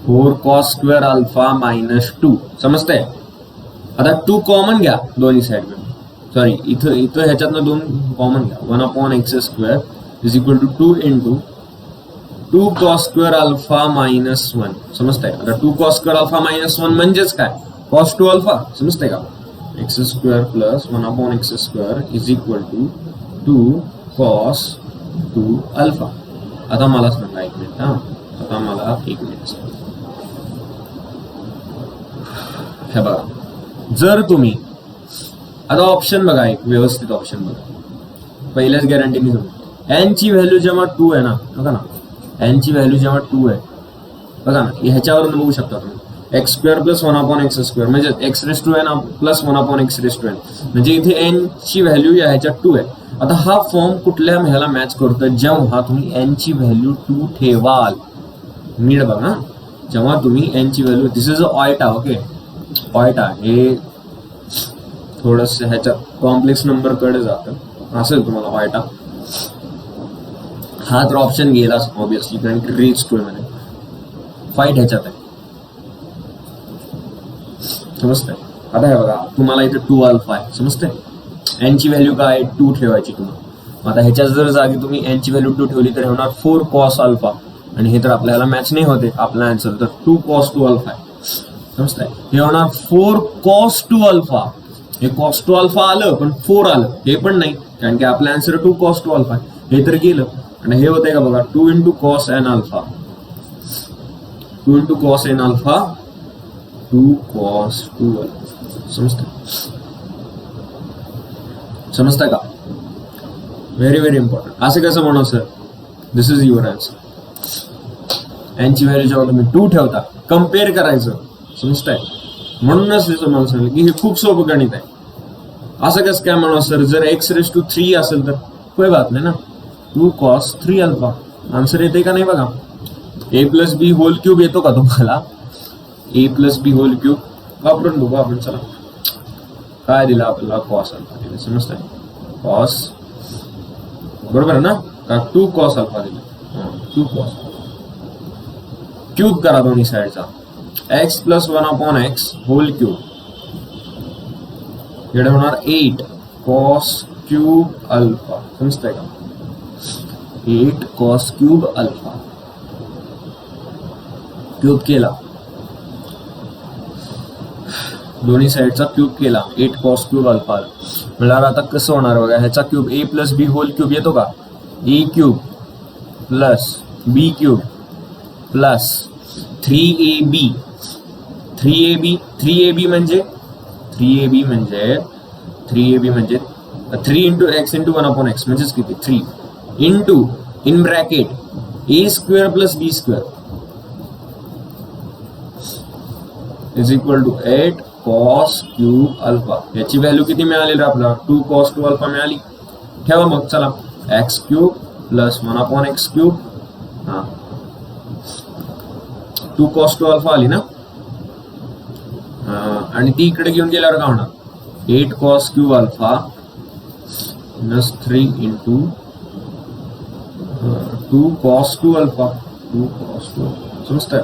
4 cos square alpha minus 2, समजतंय? आता 2 कॉमन घ्या दोन्ही साईड, सॉरी इथं ह्याच्यातनं 2 कॉमन घ्या. 1/x square is equal to 2 into 2 cos square alpha minus 1, समजतंय? आता 2 cos स्क्वेअर अल्फा मायनस 1 म्हणजेच काय, cos 2 अल्फा, समजतंय का? X square plus 1/x square is equal to 2 cos 2 alpha. आता मला सांगा, एक मिनिट, आता मला एक मिनिट. हे बघा, जर तुम्ही आता ऑप्शन बघा, एक व्यवस्थित ऑप्शन बघा, पहिल्याच गॅरंटीने तुम्ही एन ची व्हॅल्यू जेव्हा 2 आहे ना, बघा ना, एन ची व्हॅल्यू जेव्हा 2 आहे, बघा ना, ह्याच्यावरून बघू शकता तुम्ही, x square plus 1/x square म्हणजे x raise to n plus 1/x raise to n, म्हणजे इथे एन ची व्हॅल्यू या ह्याच्यात 2 आहे. आता हा फॉर्म कुठल्या ह्याला मॅच करतो, जेव्हा तुम्ही एन ची व्हॅल्यू 2 ठेवाल. नीट बघा, जेव्हा तुम्ही एन ची value, this is iota, okay, iota हे थोडस ह्याच्यात कॉम्प्लेक्स नंबर कडे जातं, असेल तुम्हाला वायटा, हा तर ऑप्शन गेलाच ऑब्विसली, कारण की रेज टू मध्ये फाईट ह्याच्यात आहे. समजतंय? आता हे बघा, तुम्हाला इथे 2 अल्फा आहे, समजतंय? एनची व्हॅल्यू काय आहे, 2 ठेवायची तुम्हाला. आता ह्याच्या जर जागी तुम्ही एनची व्हॅल्यू 2 ठेवली तर होणार 4 कॉस अल्फा, आणि हे तर आपल्याला मॅच नाही होते आपला आन्सर, तर 2 कॉस 2 अल्फा आहे. समजतंय? हे होणार 4 कॉस 2 अल्फा. हे कॉस 2 अल्फा आलं पण 4 आलं हे पण नाही, कारण की आपला आन्सर 2 कॉस 2 अल्फा आहे. हे तर गेलं. आणि हे होतंय का बघा, 2 into cos n alpha, 2 into cos n alpha, 2 cos 2 alpha. समजतंय का? Very very important. असं कसं म्हणू sir, this is your answer. यांची व्हॅल्यू जेव्हा तुम्ही 2 ठेवता, कम्पेअर करायचं. समजतंय? म्हणूनच तुम्हाला सांगितलं की हे खूप सोपं गणित आहे. असं कसं काय म्हणू सर, जर x⁻³ असेल तर कोई बात नाही ना, 2 cos 3 अल्फा. आन्सर येते का नाही बघा. a+b² येतो का तुम्हाला? a+b³ वापरून बघू आपण. चला, काय दिलं आपल्याला, कॉस अल्फा दिलं. समजतंय? कॉस बरोबर ना, 2 cos अल्फा दिलं. 2 cos क्यूब करा दोन्ही साईडचा, x + 1/x होल क्यूब. इकडे होणार 8 cos³ अल्फा. समजतंय का? 8 cos³ अल्फा क्यूब केला, दोन्ही साईडचा क्यूब केला, 8 cos³ अल्फा. म्हणजे आता कसं होणार बघा, ह्याचा क्यूब a+b होल क्यूब येतो का, a³ + b³ + 3ab. 3ab म्हणजे 3 इंटू x इंटू 1/x म्हणजेच किती, 3 into in bracket a² + b² is equal to 8 cos³ alpha. याची व्हॅल्यू किती मिळाली आपल्याला, 2 cos 2 अल्फा मिळाली. ठेवा मग, चला, x³ + 1/x³. हा, 2 cos 2 अल्फा आली ना, आणि ती इकडे घेऊन गेल्यावर काय होणार, 8 cos³ alpha plus 3 into 2 cos 2 alpha, 2 cos 2. समजतंय?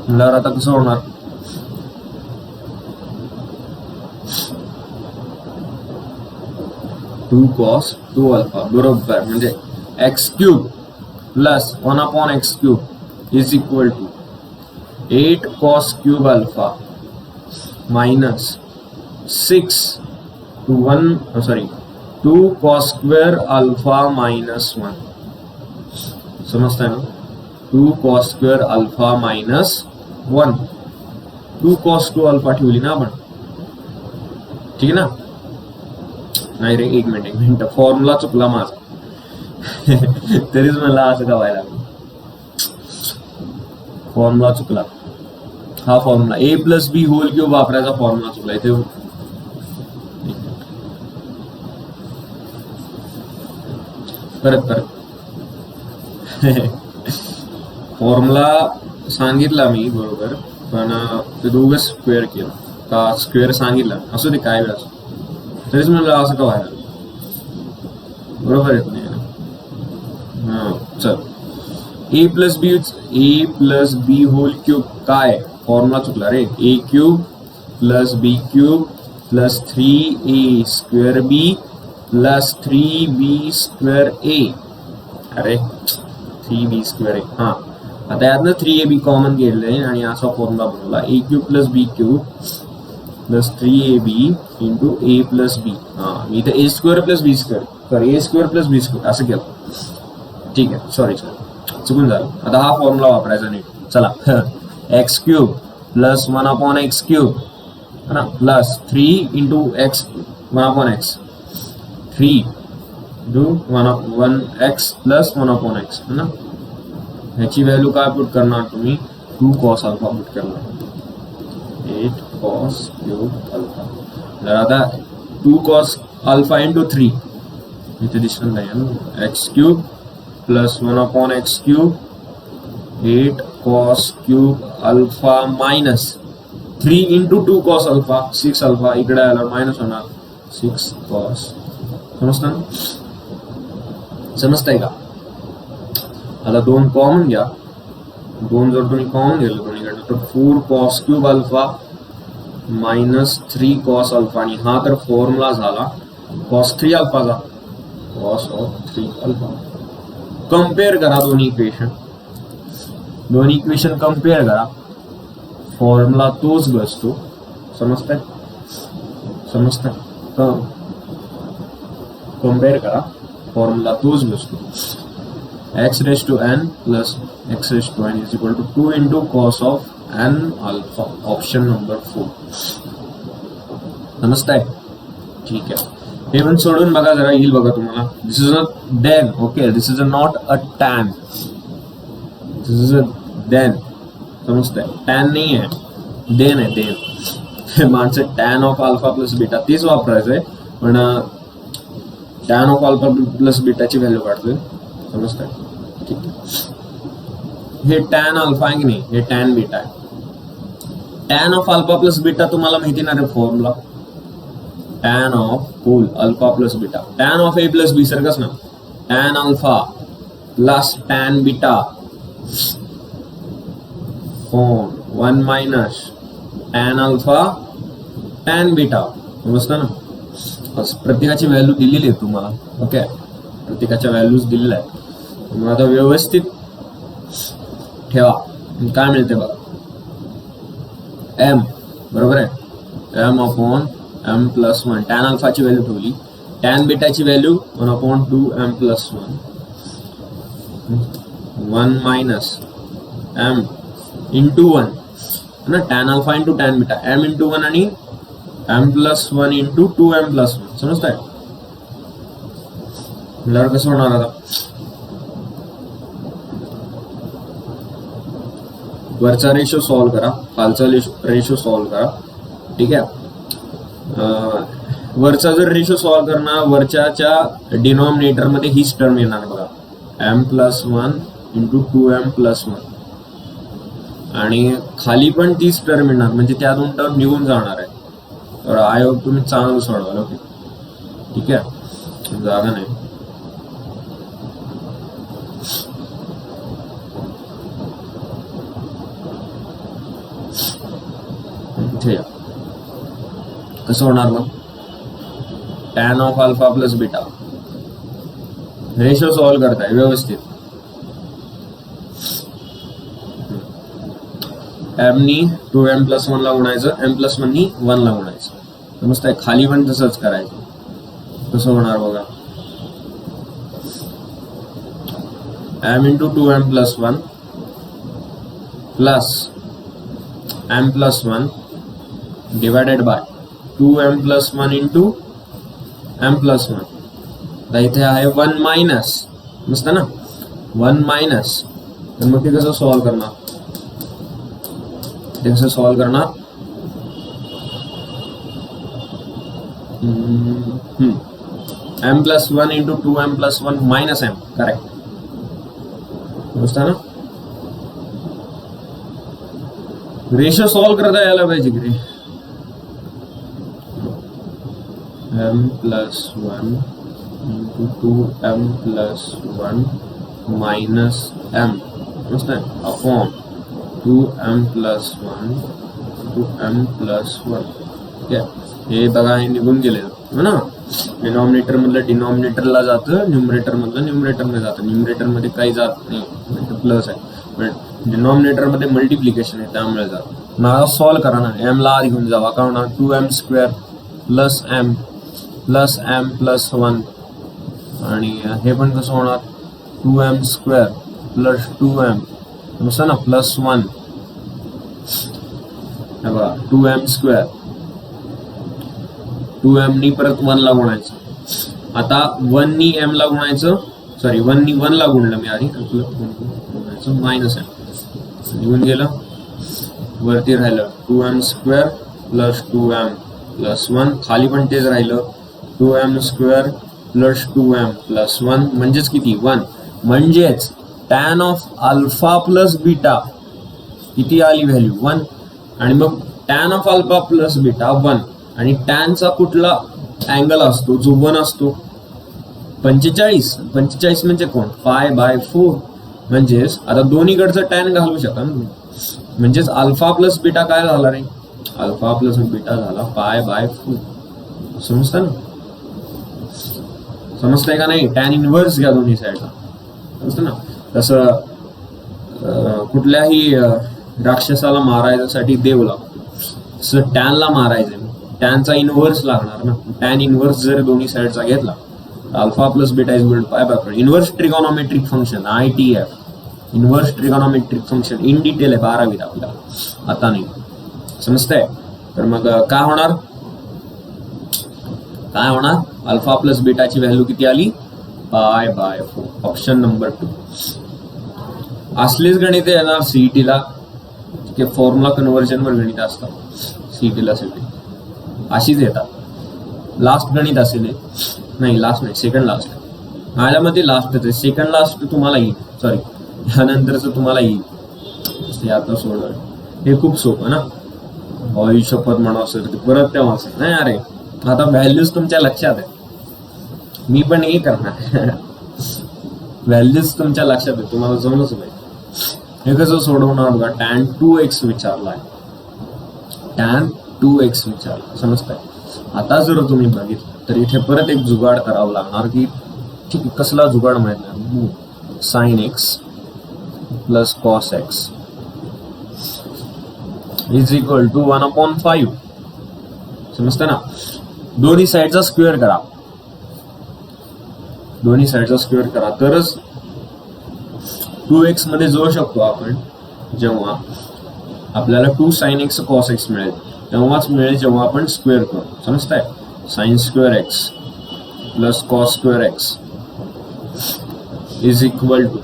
म्हणल्यावर आता कसं होणार, टू cos 2 अल्फा बरोबर म्हणजे x³ + 1/x³ is equal to 8 cos³ alpha minus 2 cos² alpha minus 1. समजताय ना, 2 cos² alpha minus 1. 2 cos 2 alpha ठेवली ना आपण, ठीक आहे ना. नाही रे, एक मिनिट, फॉर्म्युला चुकला माझा. तरीच मला असं का व्हायला लागलं, फॉर्म्युला चुकला. हा फॉर्म्युला a+b होल क्यूब वापरायचा फॉर्म्युला चुकला इथे. परत फॉर्म्युला सांगितला मी बरोबर, पण ते दोघं स्क्वेअर केलं का, स्क्वेअर सांगितलं असू दे काय वेळा, तरीच म्हणलं असं का व्हायला, बरोबर येत नाही ना. चल, a+b होल क्यूब काय, फॉर्म्युला चुकला रे. a³ + b³ + 3a² b + 3b² a. अरे 3b² a. हा, आता यातनं 3ab कॉमन गेले आणि असा फॉर्म्युला बनवला, a³ + b³ + 3ab into a + b. हा, मी इथे a² + b², sorry a² + b² असं केलं. ठीक आहे, सॉरी चुकून झालं. आता हा फॉर्म्युला वापरायचा नीट. चला, x³ + 1/x³ है ना, plus 3 into x 1/x, 3 into 1x + 1/x है ना. ह्याची व्हॅल्यू काय पुट करणार तुम्ही, 2 cos अल्फा पुट करणार, 8 cos³ अल्फा. तर आता 2 cos अल्फा इंटू 3 इथे दिसणार नाही, x³ + 1/x³, 8 cos³ alpha minus 3 into 2 cos alpha, 6 alpha. इकडे आला मायनस होणार, 6 cos समजतं ना? समजतंय का? आता 2 कॉमन घ्या, 2 जर तुम्ही कॉमन गेलो दोन्हीकडनं तर 4 cos cube alpha minus 3 cos alpha, आणि हा तर फॉर्म्युला झाला cos 3 अल्फाचा, cos of 3 alpha. Compare करा दोन्ही इक्वेशन कम्पेअर करा, फॉर्म्युला तोच बसतो. समजतंय? तर कम्पेअर करा, फॉर्म्युला तोच बसतो. x raised to n plus x raised to n is equal to 2 into cos of n alpha. Option number 4. समजताय? ठीक आहे. हे पण सोडून बघा जरा, येईल बघा तुम्हाला. This is a then. Okay, this is a not a tan, this is a then. समजताय? टॅन नाही आहे, देन आहे, देन. माणसं tan of alpha plus beta तेच वापरायचंय, पण टॅन ऑफ अल्फा प्लस बीटाची व्हॅल्यू काढतोय. समजताय? ठीक आहे. हे टॅन अल्फा आहे की नाही, हे टॅन बीटा आहे. Tan of alpha plus beta तुम्हाला माहिती ना रे formula, tan of whole alpha plus beta, tan of A plus B सारखंच ना, tan alpha plus tan beta 1 minus tan alpha tan beta. समजतं ना? प्रत्येकाची व्हॅल्यू दिलेली आहे तुम्हाला. ओके, प्रत्येकाच्या व्हॅल्यूज दिलेल्या आहेत. मग आता व्यवस्थित ठेवा, काय मिळते बघा. एम बरोबर आहे, M upon M plus 1. Tan अल्फाची व्हॅल्यू ठेवली, टॅन बीटाची value 1/2 m plus 1 minus M into 1 ना, tan alpha into tan beta, M into 1 आणि M plus 1 into 2m plus 1. समजताय? म्हटल्यावर कसं होणार आता, वरचा रेशो सॉल्व करा, खालचा रेशो सॉल्व करा. ठीक आहे. वरचा जर रेशो सॉल्व करणार, वरच्या डिनॉमिनेटर मध्ये हीच टर्म येणार बघा, m plus 1 into 2m plus 1, आणि खाली पण तीच टर्म येणार, म्हणजे त्या 2 टर्म निघून जाणार आहे. तर आय होप तुम्ही चांगलं सोडवाल. ओके, ठीक आहे. जागा नाही. कसं होणार मग, tan of alpha plus beta ratio solve करताय व्यवस्थित. एम नी 2m प्लस 1 ला गुणायचं, m प्लस 1 नी 1 ला गुणायचं. समजताय? खाली पण तसंच करायचं. कसं होणार बघा, m into 2m plus 1 plus m plus 1 divided by 2m plus 1 into m plus 1. आता इथे आहे 1 मायनस, मस्त ना, 1 मायनस. तर मग ते कसं सॉल्व करणार, m plus 1 into 2m plus 1 minus m. Correct. समजता ना? रेशो सॉल्व करता यायला पाहिजे की रे. m plus 1 into 2m plus 1 minus m. समजता है? Upon 2m plus 1 2m plus 1. ठीक आहे. हे बघा, हे निघून गेले हो ना. डिनॉमिनेटर मधलं डिनॉमिनेटरला जातं, न्यूमरेटर मधलं न्यूमरेटरमध्ये जातं. न्यूमरेटर मध्ये काही जात नाही, प्लस आहे, पण डिनॉमिनेटर मध्ये मल्टिप्लिकेशन आहे त्यामुळे जातं. मग सॉल्व करा ना, m ला आत घेऊन जावा. का होणार, 2m square plus m plus 1, आणि हे पण कसं होणार, 2m स्क्वेअर प्लस 2m समजतं ना प्लस 1. हे बघा 2m स्क्वेअर, 2m नी परत 1 ला गुणायचं. आता 1 नी m ला गुणायचं, सॉरी 1 नी 1 ला गुणलं मी आधी, गुणायचं मायनस m. निघून गेलं, वरती राहिलं 2m square plus 2m plus 1. खाली पण तेच राहिलं, 2m square plus 2m plus 1 म्हणजेच किती, 1. म्हणजेच tan of alpha plus beta किती आली व्हॅल्यू, 1. आणि मग tan of alpha plus beta 1, आणि टॅनचा कुठला अँगल असतो जो 1 असतो, पंचेचाळीस म्हणजे कोण? पाय बाय 4. म्हणजेच आता दोन्हीकडचं टॅन घालू शका ना. म्हणजेच अल्फा प्लस बीटा काय झाला रे? अल्फा प्लस बीटा झाला पाय बाय 4. समजतं ना? समजतंय का नाही? टॅन इनव्हर्स घ्या दोन्ही साईडला. समजतं ना? तसं कुठल्याही राक्षसाला मारायसाठी देव लागतो, तसं टॅनला मारायचं टॅनचा इनव्हर्स लागणार ना. टॅन इनव्हर्स जर दोन्ही साईडचा घेतला, alpha plus beta is equal to pi by 4. Inverse trigonometric function ITF, inverse trigonometric function in detail आहे 12वीत आपल्याला, आता नाही. समजतंय? तर मग काय होणार? अल्फा प्लस बीटाची व्हॅल्यू किती आली? पाय बाय 4. Option number 2. असलीच गणित येणार सीईटीला, फॉर्म्युला कन्व्हर्जनवर गणित असतात सीईटीला. अशीच येतात. लास्ट गणित असेल, नाही लास्ट नाही, सेकंड लास्ट. माझ्यामध्ये लास्टच आहे. सेकंड लास्ट तुम्हाला येईल, सॉरी ह्यानंतरच तुम्हाला येईल. ते आता सोडलं. हे खूप सोपं ना. हॉई शपथ म्हणा असेल परत तेव्हा असेल नाही. अरे आता व्हॅल्यूज तुमच्या लक्षात आहे, मी पण हे करणार. व्हॅल्यूज तुमच्या लक्षात आहे, तुम्हाला जमलंच पाहिजे. हे कसं सोडवणार बघा. tan 2x विचारलाय, tan 2x विचारला. समजताय? आता जर तुम्ही बघितलं तर इथे परत एक जुगाड करावं लागणार की ठीक आहे, कसला जुगाड माहित नाही. sin x plus cos x is equal to 1/5. समजतं ना? दोन्ही साईडचा स्क्वेअर करा, दोन्ही साईडचा स्क्वेअर करा तरच 2x मध्ये जोडू शकतो आपण. जेव्हा आपल्याला 2 sin x cos x मिळेल तेव्हाच मिळेल जेव्हा आपण स्क्वेअर करू. समजताय? sin square x plus cos square x is equal to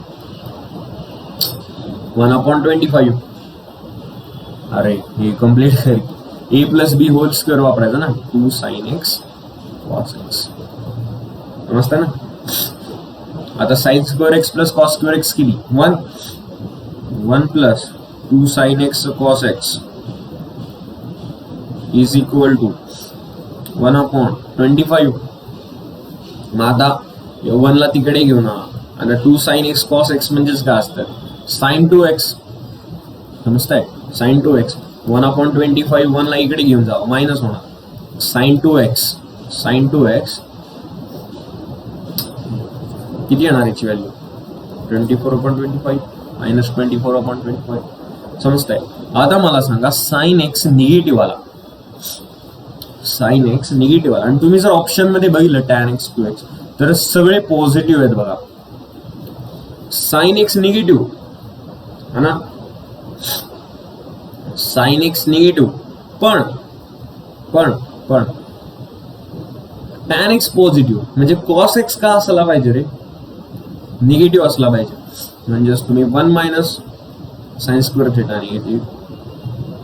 1/25. अरे हे कम्प्लीट कर. a plus B whole square वापरायचा ना. 2 sin x cos x. समजतं ना? आता sin square x plus cos square x किती? 1 plus 2 sin x cos x is equal to 1/25. मग आता 1 ला तिकडे घेऊन आता 2 sin x cos x म्हणजेच काय असतं? sin 2x. समजताय? sin 2x 1/25 1 ला इकडे घेऊन जावं, मायनस होणार. sin 2x किती येणार याची व्हॅल्यू? 24/25 मायनस 24/25. समजताय? आता मला सांगा sin x निगेटिव्ह आला, sin x निगेटिव्ह आला आणि तुम्ही जर ऑप्शन मध्ये बघितलं tan x 2x तर सगळे पॉझिटिव्ह आहेत बघा. sin x निगेटिव्ह है ना, sin x निगेटिव्ह पण tan x पॉझिटिव्ह म्हणजे cos x का असला पाहिजे रे? निगेटिव्ह असला पाहिजे. म्हणजेच तुम्ही 1 minus sin square theta negative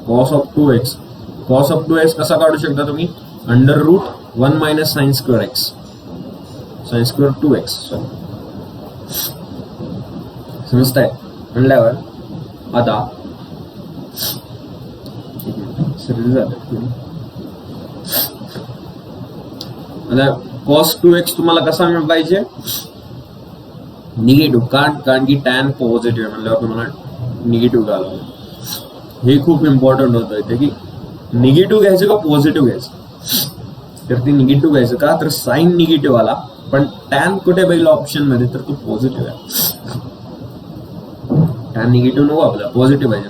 cos of 2x कसा काढू शकता तुम्ही? Under root 1 minus sin square x, sin square 2x. समजताय? म्हणल्यावर आता cos 2x तुम्हाला कसा मिळाला पाहिजे? निगेटिव्ह. कारण की टॅन पॉझिटिव्ह म्हणल्यावर तुम्हाला निगेटिव्ह घालावं. हे खूप इम्पॉर्टंट होतं इथे की निगेटिव्ह घ्यायचं का पॉझिटिव्ह घ्यायचं. तर ते निगेटिव्ह घ्यायचं का तर साइन निगेटिव्ह आला पण टॅन कुठे बघितला ऑप्शन मध्ये तर तो पॉझिटिव्ह आहे. टॅन निगेटिव्ह नको आपला, पॉझिटिव्ह आहे.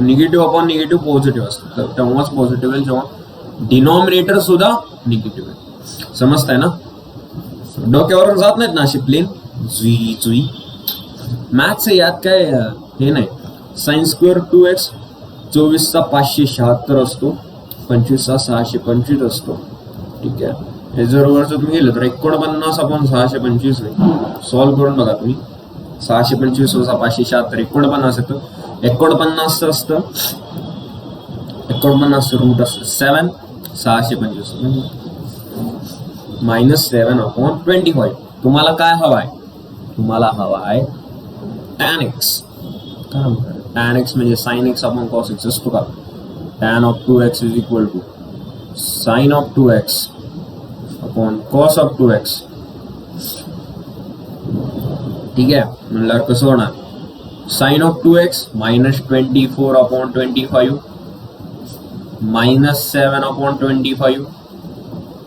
निगेटिव्ह अपॉन निगेटिव्ह पॉझिटिव्ह असतं तर तेव्हाच पॉझिटिव्ह आहे जेव्हा डिनॉमिनेटर सुद्धा निगेटिव्ह आहे. समजताय ना? डोक्यावरून जात नाहीत ना अशी प्लेन जुई. मॅथ्स यात काय हे नाही. sin स्क्वेअर 2x 24 चा 576 असतो, 25 चा 625 असतो. ठीक आहे. हे जर वरचं तुम्ही गेलं तर 49/625 सॉल्व्ह करून बघा तुम्ही. 625 वजा 576 49 येतं. 49 असतं, 49 रूट असतं 7 625 मायनस 7/25. तुम्हाला काय हवाय? तुम्हाला हवाय tan x. tan x म्हणजे sin x upon cos x असतो का? tan of 2x is equal to sin of 2x upon cos of 2x. ठीक आहे, म्हणल्यावर कसं होणार, sign of 2x -24/25 -7/25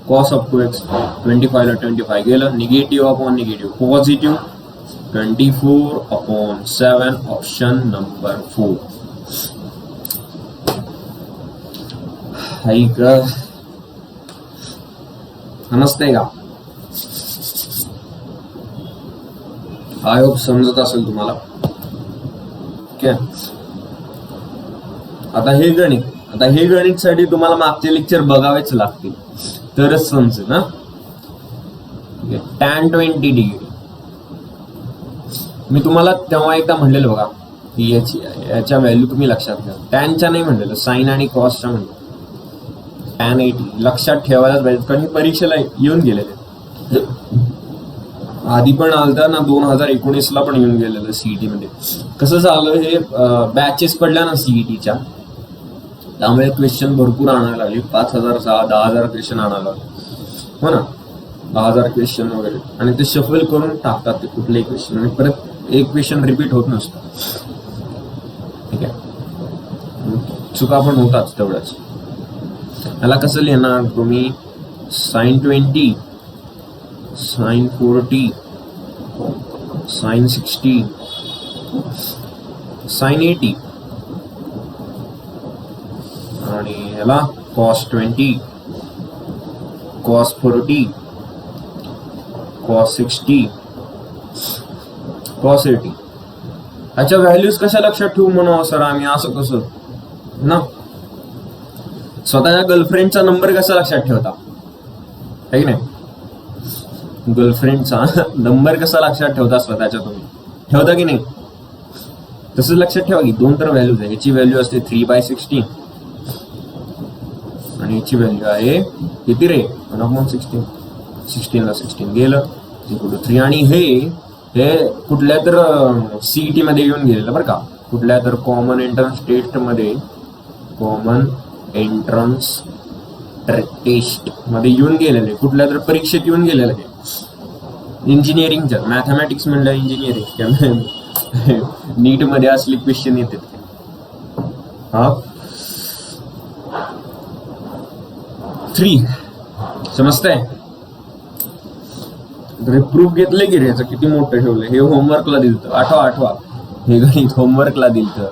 cos of 2x 25 ला 25 गेलं, negative upon negative positive 24/7 option number 4. ऐक समजतंय का? आय होप समजत असेल तुम्हाला. ओके, आता हे गणित साठी तुम्हाला मागचे लेक्चर बघावेच लागतील तरच समजेल ना. tan 20 डिग्री मी तुम्हाला तेव्हा एकदा म्हणलेलं बघा की याच्या व्हॅल्यू तुम्ही लक्षात घ्या. टॅनच्या नाही म्हणलेलं, साइन आणि कॉसच्या म्हणलं. tan 80 लक्षात ठेवायलाच पाहिजे, कारण हे परीक्षेला येऊन गेलेले. आधी पण आलता ना, 2019ला पण येऊन गेलेलं सीईटी मध्ये. कसं झालं, हे बॅचेस पडल्या ना सीईटीच्या, त्यामुळे क्वेश्चन भरपूर आणायला लागले. 5,000 10,000 क्वेश्चन आणायला लागले, हो ना, 10,000 क्वेश्चन वगैरे. आणि ते शफल करून टाकतात ते कुठलेही क्वेश्चन, आणि परत एक क्वेश्चन रिपीट होत नसतं. ठीक आहे, चुका पण होताच तेवढ्याच. याला कसं लिहिणार तुम्ही, sin 20 sin 40 sin 60 sin 80 आणि याला cos 20 cos 40 cos 60 cos 80. ह्याच्या व्हॅल्यूज कशा लक्षात ठेवू म्हणावं सर आम्ही, असं कसं ना. स्वतःच्या गर्लफ्रेंडचा नंबर कसा लक्षात ठेवता, है की नाही? गर्लफ्रेंडचा नंबर कसा लक्षात ठेवता स्वतःच्या, तुम्ही ठेवता की नाही? तसंच लक्षात ठेवा की 2 तर व्हॅल्यूज आहे. याची व्हॅल्यू असते 3/16 आणि याची व्हॅल्यू आहे किती रे, 1/16. 16 ला 16 गेलं, 3. आणि हे कुठल्या तर सीईटी मध्ये येऊन गेलेलं बरं का, कुठल्या तर कॉमन एंट्रन्स टेस्ट मध्ये, कॉमन एंट्रन्स टेस्ट मध्ये येऊन गेलेले, कुठल्या तर परीक्षेत येऊन गेलेलं आहे. इंजिनिअरिंगच्या मॅथमॅटिक्स म्हणलं इंजिनिअरिंग, नीट मध्ये असले क्वेश्चन येतात. हा 3 समजतंय? प्रूफ घेतले की रे, किती मोठं ठेवलं हे. होमवर्कला दिलतं, आठवा हे गणित होमवर्कला दिलतं,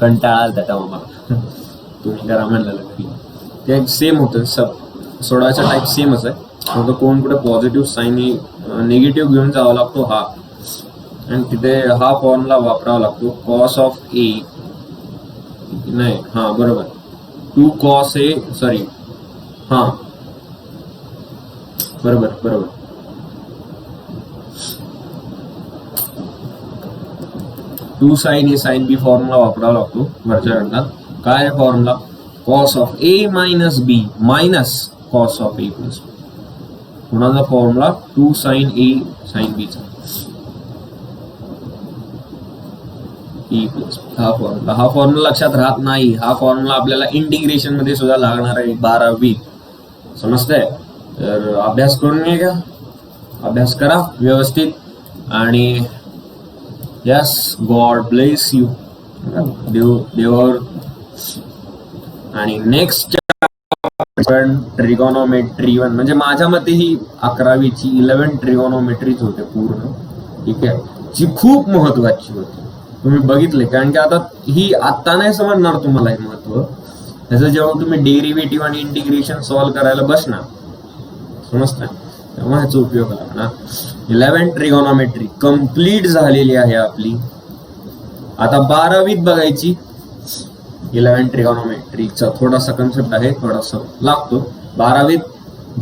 कंटाळा आलता तेव्हा मला. तुम्ही करा म्हणलेलं घरी, ते सेम होतं. सोडायचा टाईप सेमच आहे, फक्त कोण कुठे पॉझिटिव्ह साईन निगेटिव्ह घेऊन जावा लागतो हा, आणि तिथे हा फॉर्म्युला वापरावा लागतो. कॉस ऑफ ए नाही, हा बरोबर, 2 cos ए, सॉरी हा बरोबर 2 sin A sin B formula वापरावा लागतो वरच्या गणितात. काय formula, cos of A minus B minus cos of A plus B. कुणाचा formula 2 sin A sin B चा ए प्लस. हा फॉर्म्युला लक्षात राहत नाही. हा फॉर्म्युला आपल्याला इंटिग्रेशन मध्ये सुद्धा लागणार आहे 12वी. समजतंय? तर अभ्यास करून घ्या, अभ्यास करा व्यवस्थित, आणि यस, गॉड ब्लेस यू. देवावर. आणि नेक्स्ट ट्रिगोनोमेट्री 1, म्हणजे माझ्या मते ही 11वीची 11 ट्रिगोनोमेट्रीच होते पूर्ण. ठीक आहे, जी खूप महत्वाची होती. तुम्ही बघितले, कारण की आता ही आता नाही समजणार तुम्हाला हे महत्व. त्याचं जेव्हा तुम्ही डेरिव्हेटिव्ह आणि इंटिग्रेशन सॉल्व्ह करायला बसणार, समजतं, तेव्हा ह्याचा उपयोग लागणार. 11 ट्रिगोनोमेट्री कंप्लीट झालेली आहे आपली. आता 12वीत बघायची 11 ट्रिगोनोमेट्रीचा थोडासा कन्सेप्ट आहे, थोडासा लागतो. 12वीत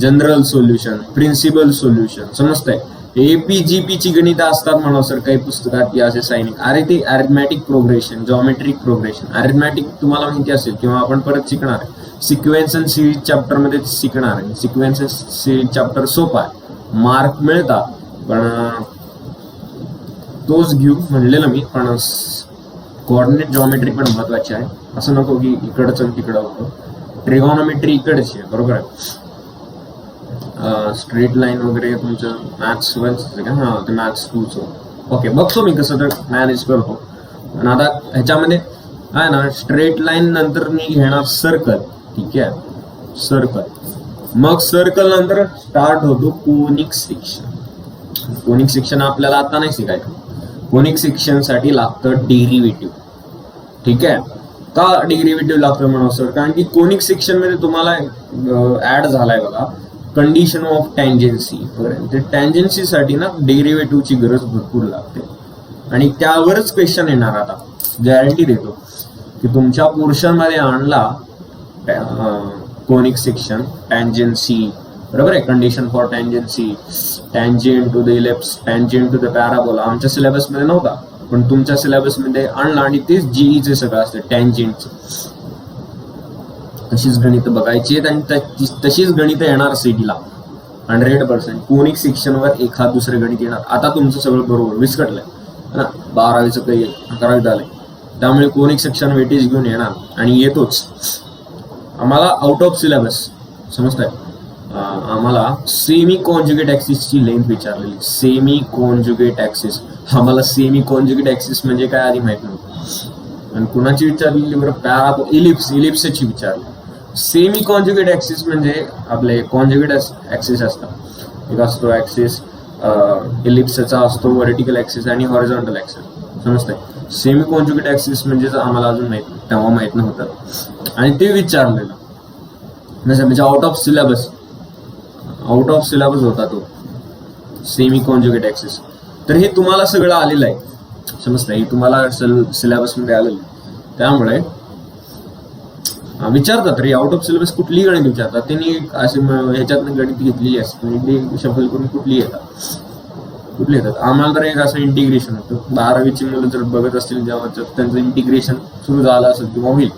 जनरल सोल्युशन, प्रिन्सिपल सोल्युशन, समजतंय. एपीजीपी ची गणित असतात म्हणून सर काही पुस्तकात की असे सायनिक. अरे ते arithmetic progression, geometric progression. Arithmetic तुम्हाला माहिती असेल किंवा आपण परत शिकणार आहे. सिक्वेन्स अँड सिरीज चॅप्टर मध्ये शिकणार आहे. सिक्वेन्स अँड सिरीज चॅप्टर सोपा आहे, मार्क मिळतात, पण तोच घेऊ म्हणलेलं मी. पण कोऑर्डिनेट जॉमेट्री पण महत्वाची आहे. असं नको की इकडचं आणि तिकडं होतं. ट्रिगोनोमेट्री इकडची आहे, बरोबर आहे. स्ट्रेट लाईन वगैरे तुमचं मॅथ्स 1 का, हा ते मॅथ्स 2चं ओके, बघतो मी कसं तर मॅनेज करतो. आणि आता ह्याच्यामध्ये आहे ना, स्ट्रेट लाईन नंतर मी घेणार सर्कल. ठीक आहे, सर्कल. मग सर्कल नंतर स्टार्ट होतो कोनिक सेक्शन. कोनिक सेक्शन आपल्याला आता नाही शिकायचं. कोनिक सेक्शन साठी लागतं डेरिव्हेटिव्ह. ठीक आहे, का डेरिव्हेटिव्ह लागतं म्हणून सर? कारण की कोनिक सेक्शन मध्ये तुम्हाला ऍड झालाय बघा कंडिशन ऑफ टँजन्सी. ते टँजन्सी साठी ना डेरिव्हेटिव्हची गरज भरपूर लागते आणि त्यावरच क्वेश्चन येणार. आता गॅरंटी देतो की तुमच्या पोर्शन मध्ये आणला कोनिक सेक्शन, टँजन्सी, बरोबर आहे, condition for tangency, tangent to the ellipse, tangent to the parabola. आमच्या सिलेबस मध्ये नव्हता, पण तुमच्या सिलेबस मध्ये आणला आणि तेच जीईचे सगळं असतं टँजेंटचं. तशीच गणित बघायची आहेत आणि तशीच गणित येणार सीटीला 100%. कोनिक सेक्शनवर एखाद दुसरे गणित येणार. आता तुमचं सगळं बरोबर विस्कटलंय ना, 12वीचं काही 11वीत आलंय, त्यामुळे कोनिक सेक्शन वेटेज घेऊन येणार आणि येतोच. आम्हाला आउट ऑफ सिलेबस समजतंय, आम्हाला सेमी कॉन्जुगेट ऍक्सिसची लेंथ विचारलेली. सेमी कॉन्जुगेट ऍक्सिस, आम्हाला सेमी कॉन्जुगेट ऍक्सिस म्हणजे काय आधी माहित नव्हतं. आणि कुणाची विचारलेली बरं? इलिप्सची विचारली. सेमी कॉन्जुगेट ऍक्सिस म्हणजे आपले कॉन्जुगेट ऍक्सिस असतात. एक असतो ऍक्सिस इलिप्सचा असतो, व्हर्टिकल ऍक्सिस आणि हॉरिझॉन्टल ऍक्सिस. समजतंय? सेमी कॉन्जुगेट ऍक्सिस म्हणजे आम्हाला अजून तेव्हा माहित नव्हतं आणि ते विचारलेलं म्हणजे आउट ऑफ सिलेबस होता तो सेमी कॉन्जुगेट ऍक्सिस. तर हे तुम्हाला सगळं आलेलं आहे, समजतंय? हे तुम्हाला सिलेबस मध्ये आलेलं आहे. त्यामुळे विचारतात रे, आउट ऑफ सिलेबस कुठलीही गणित विचारतात. त्यांनी असे ह्याच्यातनं गणित घेतलेली असते, ते शफल करून कुठली येतात. आम्हाला तर एक असं इंटिग्रेशन होतं. 12वीची मुलं जर बघत असतील जेव्हा त्यांचं इंटिग्रेशन सुरू झालं असेल किंवा होईल,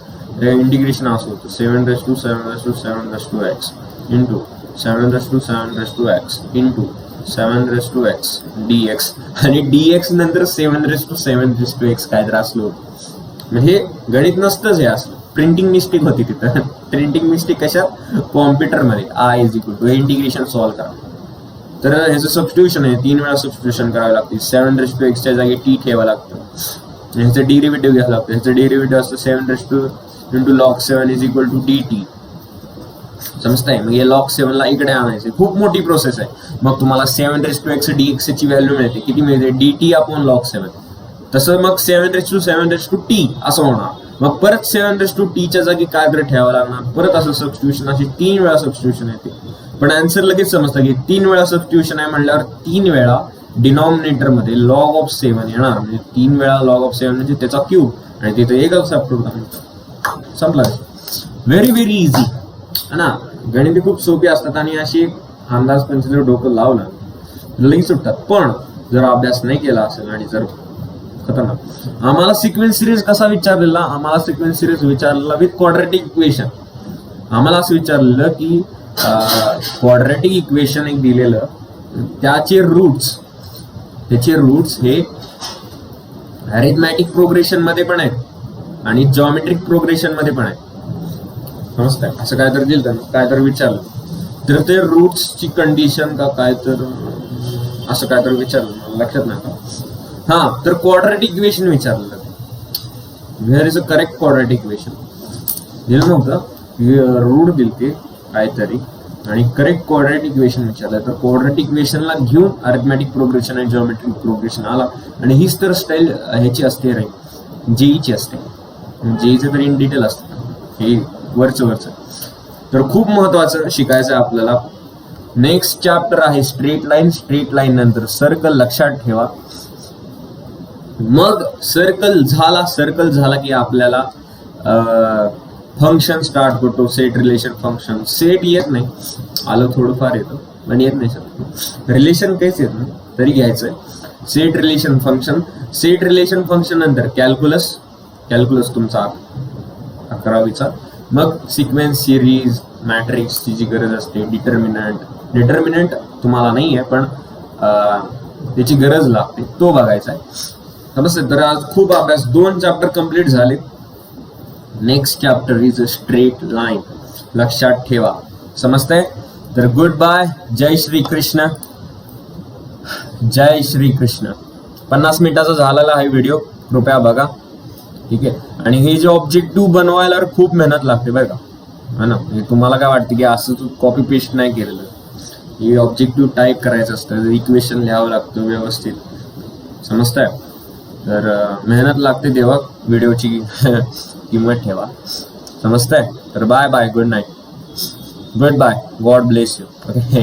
इंटिग्रेशन असं होतं 7^7^7^x into 7^7^x into 7^x dx आणि dx नंतर 7^7^x काय तर असलं होतं. हे गणित नसतंच, हे असलं प्रिंटिंग मिस्टेक होती तिथं. प्रिंटिंग मिस्टेक कशात? कॉम्प्युटरमध्ये. I = हे इंटिग्रेशन सॉल्व्ह करा. तर ह्याचं सबस्टिट्यूशन आहे, 3 वेळा सबस्टिट्यूशन करावं लागते. 7^x च्या जागी t ठेवावं लागतं. ह्याचं डेरिव्हेटिव्ह घ्यावं लागतं. ह्याचं डेरिव्हेटिव्ह असतं 7 × log 7 = dt. समजताय? मग हे log 7 ला इकडे आणायचं. खूप मोठी प्रोसेस आहे. मग तुम्हाला 7^x dx ची व्हॅल्यू मिळते. किती मिळते? dt/log 7. तसं मग 7^7t असं होणार. मग परत 7t च्या जागी काय तर ठेवावं लागणार. परत असं सबस्टिट्यूशन, अशी 3 वेळा सबस्टिट्यूशन येते. पण आन्सर लगेच समजतं की 3 वेळा सबस्टिट्यूशन आहे म्हणल्यावर 3 वेळा डिनॉमिनेटर मध्ये log of 7 येणार. म्हणजे 3 वेळा log of 7 म्हणजे त्याचा क्यूब आणि तिथे एकच संपला. व्हेरी व्हेरी इझी है ना. गणिते खूप सोपी असतात आणि अशी अंदाज पण जर डोकं लावलं लगेच सुटतात. पण जर अभ्यास नाही केला असेल आणि जर खतरनाक. आम्हाला सिक्वेन्स सिरीज कसा विचारलेला? आम्हाला सिक्वेन्स सिरीज विचारलेला विथ क्वाड्रॅटिक इक्वेशन. आम्हाला असं विचारलेलं की क्वाड्रॅटिक इक्वेशन एक दिलेलं, त्याचे रूट्स हे अरिथमॅटिक प्रोग्रेशन मध्ये पण आहेत आणि जॉमेट्रिक प्रोग्रेशन मध्ये पण आहेत. समजतंय? असं काय तर दिलं, काय तर विचारलं तर ते रूट्सची कंडिशन का काय तर असं काय तर विचारलं, लक्षात नाही का? हा, तर क्वाड्रॅटिक इक्वेशन विचारलं. Where is a correct quadratic equation दिलं नव्हतं, रूट दिलते काहीतरी आणि करेक्ट क्वाड्रॅटिक इक्वेशन विचारलं. तर क्वाड्रॅटिक इक्वेशनला घेऊन अरिथमॅटिक प्रोग्रेशन आणि जॉमेट्रिक प्रोग्रेशन आला. आणि हीच तर स्टाईल ह्याची असते रे, जेईची असते. जेईचं तर इन डिटेल असतं हे वरचं. तर खूप महत्वाचं शिकायचं आपल्याला. नेक्स्ट चॅप्टर आहे स्ट्रेट लाईन नंतर सर्कल. लक्षात ठेवा. मग सर्कल झाला की आपल्याला फंक्शन स्टार्ट करतो. Set relation function. सेट येत नाही, आलं थोडंफार येतं पण येत नाही सर. रिलेशन काहीच येत नाही तरी घ्यायचंय. सेट रिलेशन फंक्शन नंतर कॅल्क्युलस तुमचा 11वीचा. मग सिक्वेन्स सिरीज, मॅट्रिक्सची जी गरज असते, डिटर्मिनंट तुम्हाला नाही आहे पण त्याची गरज लागते, तो बघायचा आहे. समजतं? तर आज खूप अभ्यास. 2 चॅप्टर कम्प्लीट झाले. Next chapter is a straight line. लक्षात ठेवा. समजतंय? तर गुड बाय. जय श्री कृष्ण. 50 मिनिटाचा झालेला आहे व्हिडिओ, कृपया बघा. ठीक आहे. आणि हे जे ऑब्जेक्टिव्ह बनवायला खूप मेहनत लागते बरं का, है ना. हे तुम्हाला काय वाटतं की असं तू कॉपी पेस्ट नाही केलेलं, हे ऑब्जेक्टिव्ह टाईप करायचं असतं, इक्वेशन लिहावं लागतं व्यवस्थित, समजतंय. तर मेहनत लागते तेव्हा व्हिडिओची किंमत ठेवा, समजतंय. तर bye bye, good night, goodbye, God bless you. Okay.